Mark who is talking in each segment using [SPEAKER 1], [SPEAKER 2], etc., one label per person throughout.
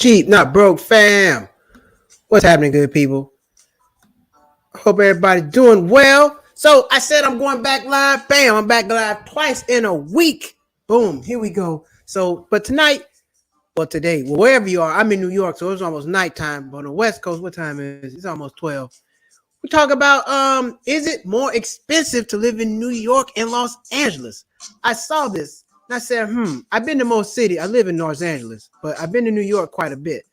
[SPEAKER 1] Cheap, not broke, fam. What's happening, good people? Hope everybody's doing well. So I said I'm going back live. Bam, I'm back live twice in a week. Boom, here we go. So, but tonight, today, wherever you are, I'm in New York, so it's almost nighttime. But on the West Coast, what time is it? It's almost 12. We talk about is it more expensive to live in New York and Los Angeles? I saw this and I said, I've been to most cities. I live in Los Angeles, but I've been to New York quite a bit.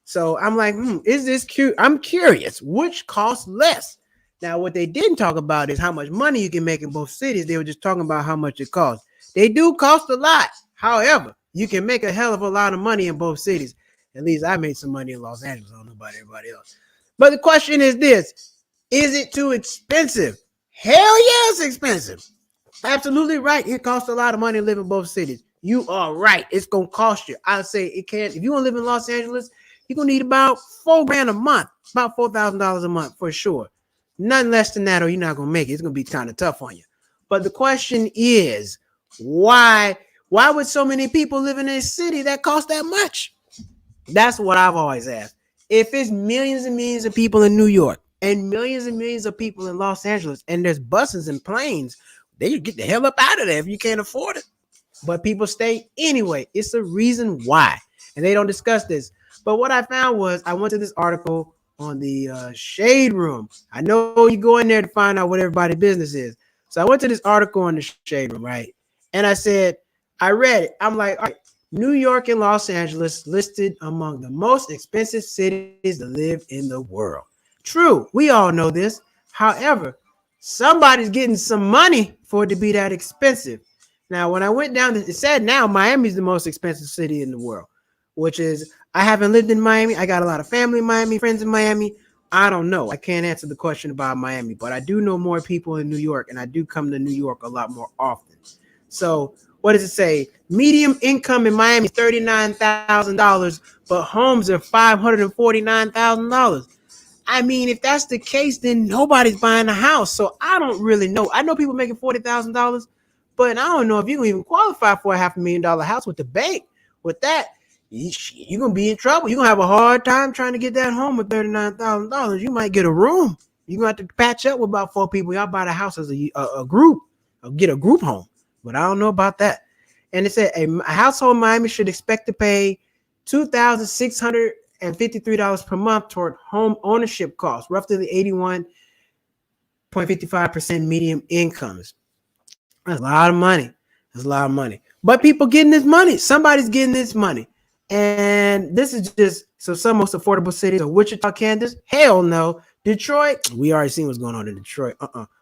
[SPEAKER 1] So I'm like, is this cute? I'm curious, which costs less? Now, what they didn't talk about is how much money you can make in both cities. They were just talking about how much it costs. They do cost a lot. However, you can make a hell of a lot of money in both cities. At least I made some money in Los Angeles. I don't know about everybody else. But the question is this: is it too expensive? Hell yeah, it's expensive. Absolutely right. It costs a lot of money to live in both cities. You are right. It's going to cost you. I'd say it can't. If you want to live in Los Angeles, you're going to need about $4,000 a month, about $4,000 a month for sure. Nothing less than that, or you're not going to make it. It's going to be kind of tough on you. But the question is, why would so many people live in a city that costs that much? That's what I've always asked. If it's millions and millions of people in New York and millions of people in Los Angeles, and there's buses and planes, they get the hell up out of there if you can't afford it. But people stay anyway. It's a reason why. And they don't discuss this. But what I found was I went to this article on the Shade Room. I know you go in there to find out what everybody's business is. So I went to this article on the Shade Room, right? And I read it. I'm like, all right, New York and Los Angeles listed among the most expensive cities to live in the world. True, we all know this. However, somebody's getting some money for it to be that expensive. Now, when I went down, it said now Miami's the most expensive city in the world, which is, I haven't lived in Miami. I got a lot of family in Miami, friends in Miami. I don't know. I can't answer the question about Miami, but I do know more people in New York, and I do come to New York a lot more often. So what does it say? Medium income in Miami is $39,000, but homes are $549,000. I mean, if that's the case, then nobody's buying a house. So I don't really know. I know people making $40,000, but I don't know if you can even qualify for a $500,000 house with the bank. With that, you're going to be in trouble. You're going to have a hard time trying to get that home with $39,000. You might get a room. You're going to have to patch up with about 4 people. Y'all buy the house as a group, or get a group home. But I don't know about that. And it said a household in Miami should expect to pay $2,653 per month toward home ownership costs, roughly the 81.55% median incomes. That's a lot of money. That's a lot of money. But people getting this money. Somebody's getting this money. And this is just some most affordable cities. So Wichita, Kansas? Hell no. Detroit? We already seen what's going on in Detroit.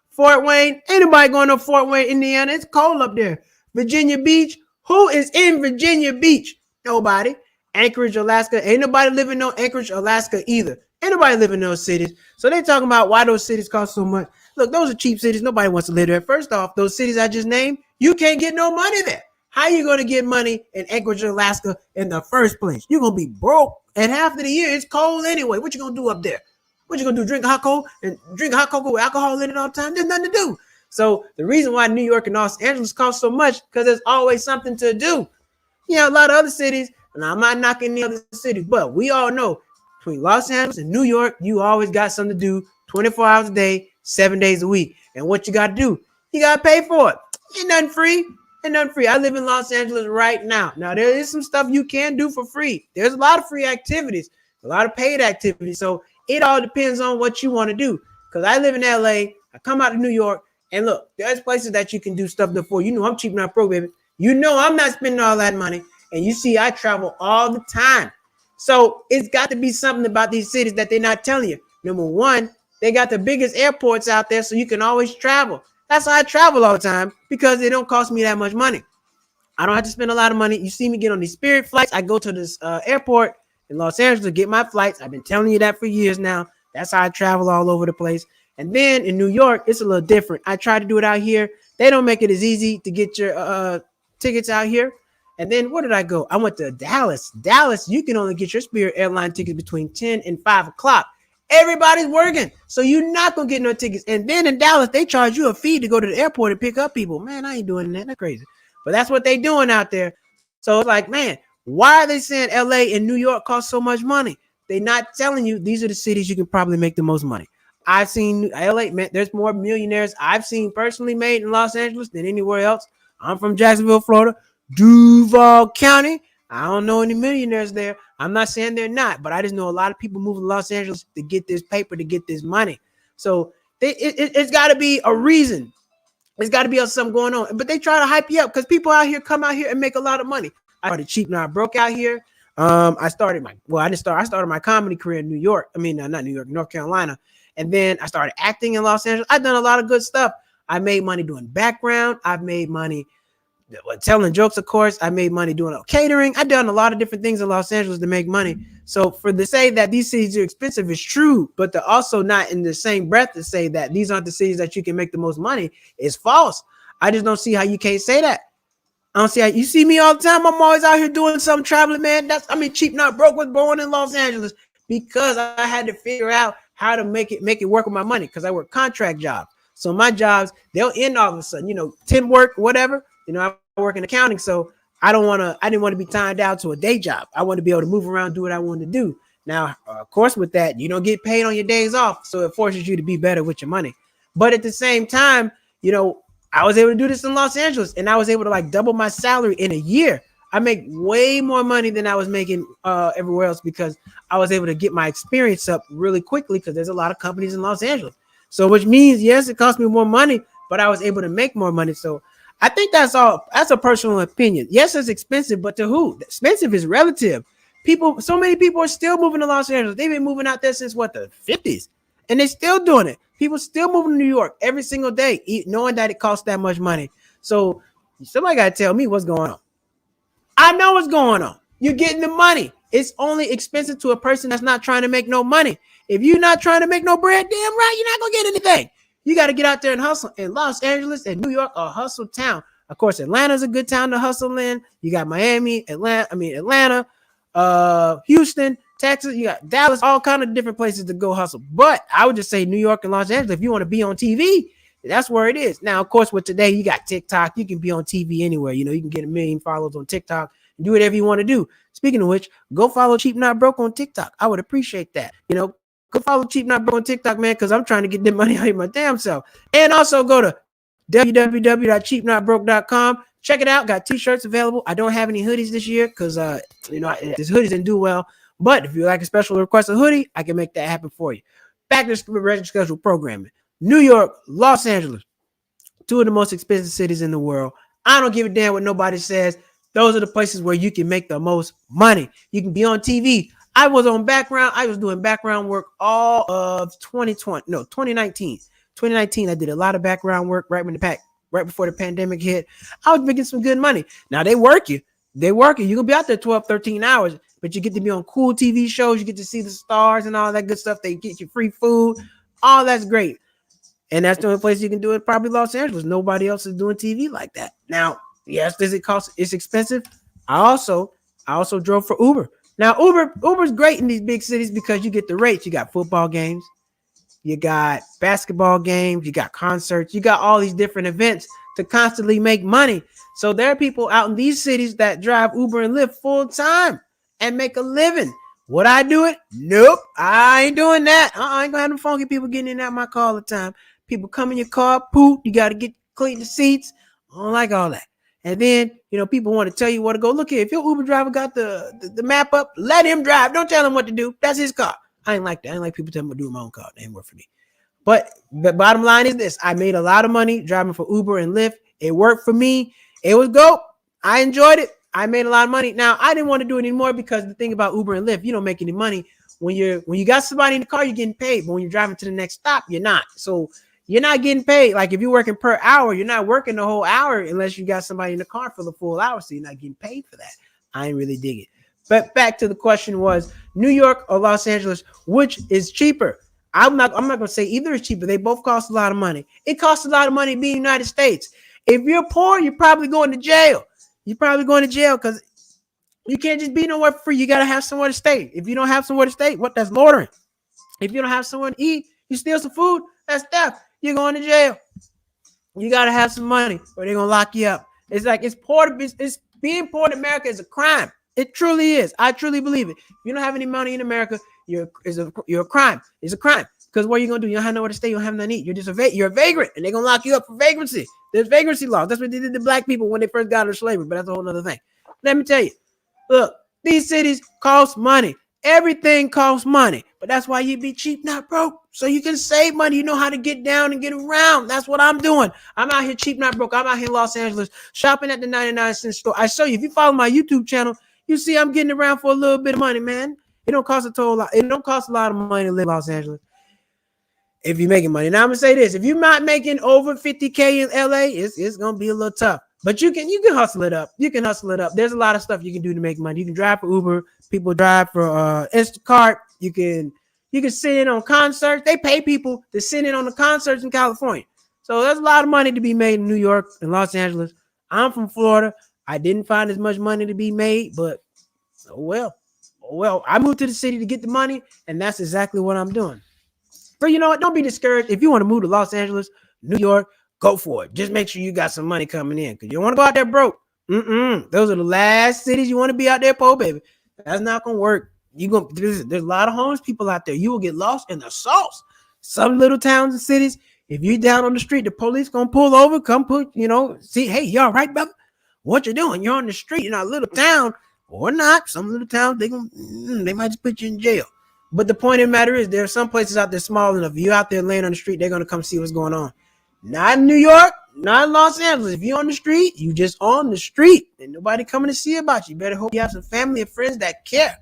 [SPEAKER 1] Fort Wayne? Ain't nobody going to Fort Wayne, Indiana. It's cold up there. Virginia Beach? Who is in Virginia Beach? Nobody. Anchorage, Alaska? Ain't nobody living in Anchorage, Alaska either. Ain't nobody living in those cities. So they talking about why those cities cost so much. Look, those are cheap cities. Nobody wants to live there. First off, those cities I just named, you can't get no money there. How you going to get money in Anchorage, Alaska in the first place? You're going to be broke. And half of the year, it's cold anyway. What you going to do up there? What you going to do? Drink hot cocoa with alcohol in it all the time? There's nothing to do. So the reason why New York and Los Angeles cost so much, because there's always something to do. You know, a lot of other cities, and I'm not knocking the other cities, but we all know between Los Angeles and New York, you always got something to do 24 hours a day, 7 days a week. And what you got to do? You got to pay for it. Ain't nothing free. I live in Los Angeles right now. Now, there is some stuff you can do for free. There's a lot of free activities, a lot of paid activities. So it all depends on what you want to do. Because I live in LA, I come out to New York, and look, there's places that you can do stuff before. You know I'm cheap, not broke, baby. You know I'm not spending all that money. And you see I travel all the time. So it's got to be something about these cities that they're not telling you. Number one, they got the biggest airports out there, so you can always travel. That's why I travel all the time, because it don't cost me that much money. I don't have to spend a lot of money. You see me get on these Spirit flights. I go to this airport in Los Angeles to get my flights. I've been telling you that for years now. That's how I travel all over the place. And then in New York, it's a little different. I try to do it out here. They don't make it as easy to get your tickets out here. And then where did I go? I went to Dallas. Dallas, you can only get your Spirit airline tickets between 10 and 5 o'clock. Everybody's working, so you're not going to get no tickets. And then in Dallas, they charge you a fee to go to the airport and pick up people. Man, I ain't doing that. That's crazy. But that's what they doing out there. So it's like, man, Why are they saying LA and New York cost so much money? They're not telling you these are the cities you can probably make the most money. I've seen LA, man, there's more millionaires I've seen personally made in Los Angeles than anywhere else. I'm from Jacksonville, Florida, Duval County. I don't know any millionaires there. I'm not saying they're not, but I just know a lot of people moving to Los Angeles to get this paper, to get this money. So it's got to be a reason. There's got to be something going on. But they try to hype you up because people out here come out here and make a lot of money. I started cheap, not broke out here. I started I didn't start. I started my comedy career in New York. I mean, not New York, North Carolina. And then I started acting in Los Angeles. I've done a lot of good stuff. I made money doing background. I've made money telling jokes, of course. I made money doing catering. I've done a lot of different things in Los Angeles to make money. So for to say that these cities are expensive is true, but to also not in the same breath to say that these aren't the cities that you can make the most money is false. I just don't see how you can't say that. I don't see how you see me all the time. I'm always out here doing something, traveling, man. Cheap Not Broke was born in Los Angeles because I had to figure out how to make it work with my money because I work contract jobs. So my jobs, they'll end all of a sudden, temp work, whatever. I work in accounting, so I didn't want to be tied down to a day job. I want to be able to move around, do what I want to do. Now, of course, with that, you don't get paid on your days off, so it forces you to be better with your money. But at the same time, I was able to do this in Los Angeles, and I was able to double my salary in a year. I make way more money than I was making everywhere else because I was able to get my experience up really quickly because there's a lot of companies in Los Angeles. So which means, yes, it cost me more money, but I was able to make more money. So I think that's all. That's a personal opinion. Yes, it's expensive, but to who? Expensive is relative. So many people are still moving to Los Angeles. They've been moving out there since the 50s, and they're still doing it. People still moving to New York every single day, knowing that it costs that much money. So somebody got to tell me what's going on. I know what's going on. You're getting the money. It's only expensive to a person that's not trying to make no money. If you're not trying to make no bread, damn right, you're not going to get anything. You got to get out there and hustle. And Los Angeles and New York are a hustle town. Of course, Atlanta's a good town to hustle in. You got Miami, Atlanta, Houston, Texas. You got Dallas, all kind of different places to go hustle. But I would just say New York and Los Angeles, if you want to be on TV, that's where it is. Now, of course, with today, you got TikTok. You can be on TV anywhere. You can get 1 million followers on TikTok and do whatever you want to do. Speaking of which, go follow Cheap Not Broke on TikTok. I would appreciate that. Go follow Cheap Not Broke on TikTok, man, because I'm trying to get that money out of my damn self. And also go to www.cheapnotbroke.com. Check it out. Got t-shirts available. I don't have any hoodies this year because this hoodies didn't do well. But if you like a special request a hoodie, I can make that happen for you. Back to the regular schedule programming. New York, Los Angeles, 2 of the most expensive cities in the world. I don't give a damn what nobody says. Those are the places where you can make the most money. You can be on TV. I was doing background work all of 2019. 2019, I did a lot of background work right before the pandemic hit. I was making some good money. Now they work you. You can be out there 12, 13 hours, but you get to be on cool TV shows. You get to see the stars and all that good stuff. They get you free food. All that's great. And that's the only place you can do it, probably Los Angeles. Nobody else is doing TV like that. Now, yes, does it cost? It's expensive. I also drove for Uber. Now, Uber's great in these big cities because you get the rates. You got football games, you got basketball games, you got concerts, you got all these different events to constantly make money. So there are people out in these cities that drive Uber and Lyft full time and make a living. Would I do it? Nope. I ain't doing that. I ain't gonna have them funky people getting in and out my car all the time. People come in your car, poop. You got to get clean the seats. I don't like all that. And then, people want to tell you where to go. Look here, if your Uber driver got the map up, let him drive. Don't tell him what to do. That's his car. I ain't like that. I ain't like people telling me to do my own car. That ain't work for me. But the bottom line is this. I made a lot of money driving for Uber and Lyft. It worked for me. It was dope. I enjoyed it. I made a lot of money. Now, I didn't want to do it anymore because the thing about Uber and Lyft, you don't make any money. When you got somebody in the car, you're getting paid. But when you're driving to the next stop, you're not. So you're not getting paid. Like if you're working per hour, you're not working the whole hour unless you got somebody in the car for the full hour. So you're not getting paid for that. I ain't really dig it. But back to the question was New York or Los Angeles, which is cheaper? I'm not going to say either is cheaper. They both cost a lot of money. It costs a lot of money being in the United States. If you're poor, you're probably going to jail. You're probably going to jail because you can't just be nowhere for free. You got to have somewhere to stay. If you don't have somewhere to stay, that's loitering. If you don't have somewhere to eat, you steal some food, that's theft. You're going to jail. You got to have some money or they're going to lock you up. It's like it's being poor in America is a crime. It truly is. I truly believe it. If you don't have any money in America, you're a crime. It's a crime. Because what are you gonna do? You don't have nowhere to stay. You don't have nothing to eat. You're just you're a vagrant, and they're gonna lock you up for vagrancy. There's vagrancy laws. That's what they did to black people when they first got out of slavery. But that's a whole other thing. Let me tell you. Look, these cities cost money. Everything costs money. But that's why you be cheap, not broke. So you can save money. You know how to get down and get around. That's what I'm doing. I'm out here cheap, not broke. I'm out here in Los Angeles shopping at the 99-cent store. I show you. If you follow my YouTube channel, you see I'm getting around for a little bit of money, man. It don't cost a total lot. It don't cost a lot of money to live in Los Angeles if you're making money. Now I'm gonna say this: if you're not making over 50K in LA, it's gonna be a little tough. But you can hustle it up. You can hustle it up. There's a lot of stuff you can do to make money. You can drive for Uber. People drive for Instacart. You can sit in on concerts. They pay people to sit in on the concerts in California. So there's a lot of money to be made in New York and Los Angeles. I'm from Florida. I didn't find as much money to be made, but oh well. I moved to the city to get the money, and that's exactly what I'm doing. So you know what? Don't be discouraged. If you want to move to Los Angeles, New York, go for it. Just make sure you got some money coming in, because you don't want to go out there broke. Those are the last cities you want to be out there, poor baby. That's not gonna work. There's a lot of homeless people out there. You will get lost in the sauce. Some little towns and cities, if you're down on the street, the police gonna pull over, come put, see, hey, you all right, brother? What you doing? You're on the street in a little town, or not. Some little towns, they might just put you in jail. But the point of the matter is, there are some places out there small enough. If you're out there laying on the street, they're gonna come see what's going on. Not in New York, not in Los Angeles. If you're on the street, you just on the street, and nobody coming to see about you. You better hope you have some family and friends that care,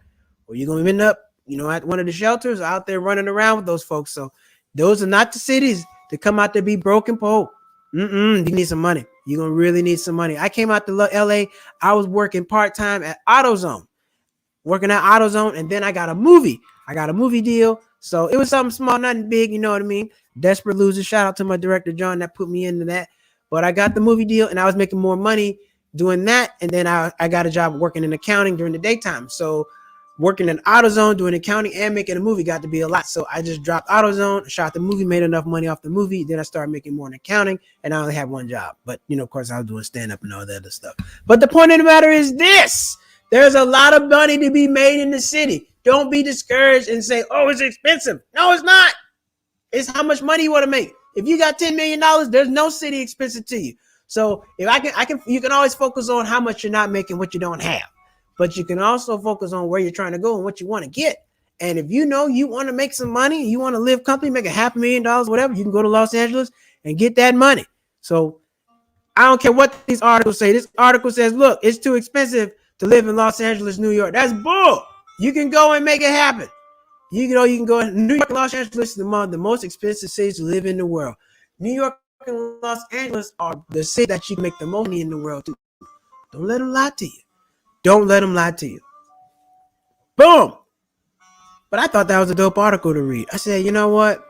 [SPEAKER 1] or you're gonna end up, at one of the shelters out there running around with those folks. So those are not the cities to come out there be broken poor. You need some money. You're gonna really need some money. I came out to LA. I was working part-time at AutoZone, and then I got a movie. I got a movie deal. So it was something small, nothing big, you know what I mean? Desperate loser. Shout out to my director, John, that put me into that. But I got the movie deal, and I was making more money doing that. And then I got a job working in accounting during the daytime. So working in AutoZone, doing accounting and making a movie got to be a lot. So I just dropped AutoZone, shot the movie, made enough money off the movie. Then I started making more in accounting, and I only had one job. But, of course, I was doing stand-up and all that other stuff. But the point of the matter is this. There's a lot of money to be made in the city. Don't be discouraged and say, oh, it's expensive. No, it's not. It's how much money you want to make. If you got $10 million, there's no city expensive to you. So if you can always focus on how much you're not making, what you don't have. But you can also focus on where you're trying to go and what you want to get. And if you want to make some money, you want to live comfortably, make $500,000, whatever, you can go to Los Angeles and get that money. So I don't care what these articles say. This article says, look, it's too expensive to live in Los Angeles, New York. That's bull. You can go and make it happen. You can go in New York and Los Angeles, the most expensive cities to live in the world. New York and Los Angeles are the city that you can make the most money in the world too. Don't let them lie to you. Don't let them lie to you. Boom. But I thought that was a dope article to read. I said, you know what?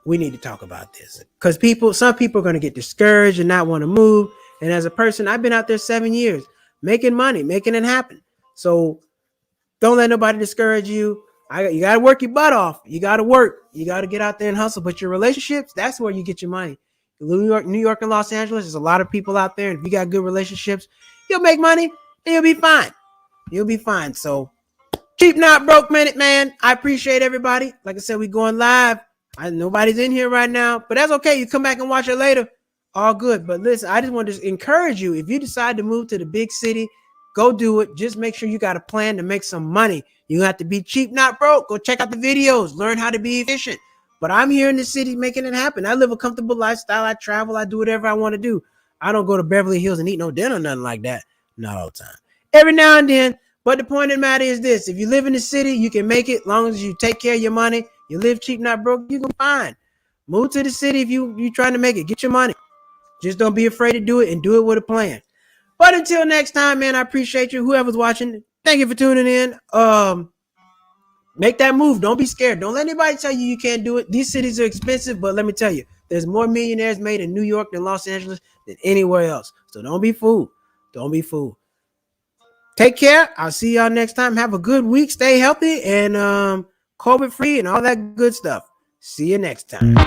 [SPEAKER 1] We need to talk about this. Because some people are going to get discouraged and not want to move. And as a person, I've been out there 7 years making money, making it happen. So don't let nobody discourage you. You got to work your butt off. You got to work. You got to get out there and hustle. But your relationships, that's where you get your money. New York and Los Angeles, there's a lot of people out there. And if you got good relationships, you'll make money and you'll be fine. You'll be fine. So Cheap Not Broke Minute, man. I appreciate everybody. Like I said, we going live. Nobody's in here right now, but that's okay. You come back and watch it later. All good. But listen, I just want to encourage you. If you decide to move to the big city, go do it. Just make sure you got a plan to make some money. You have to be cheap, not broke. Go check out the videos. Learn how to be efficient. But I'm here in the city making it happen. I live a comfortable lifestyle. I travel. I do whatever I want to do. I don't go to Beverly Hills and eat no dinner, nothing like that. Not all the time. Every now and then. But the point of the matter is this. If you live in the city, you can make it as long as you take care of your money. You live cheap, not broke, you can find. Move to the city if you're trying to make it. Get your money. Just don't be afraid to do it and do it with a plan. But until next time, man, I appreciate you. Whoever's watching, thank you for tuning in. Make that move. Don't be scared. Don't let anybody tell you can't do it. These cities are expensive, but let me tell you, there's more millionaires made in New York than Los Angeles than anywhere else. So don't be fooled. Don't be fooled. Take care. I'll see y'all next time. Have a good week. Stay healthy and COVID free and all that good stuff. See you next time.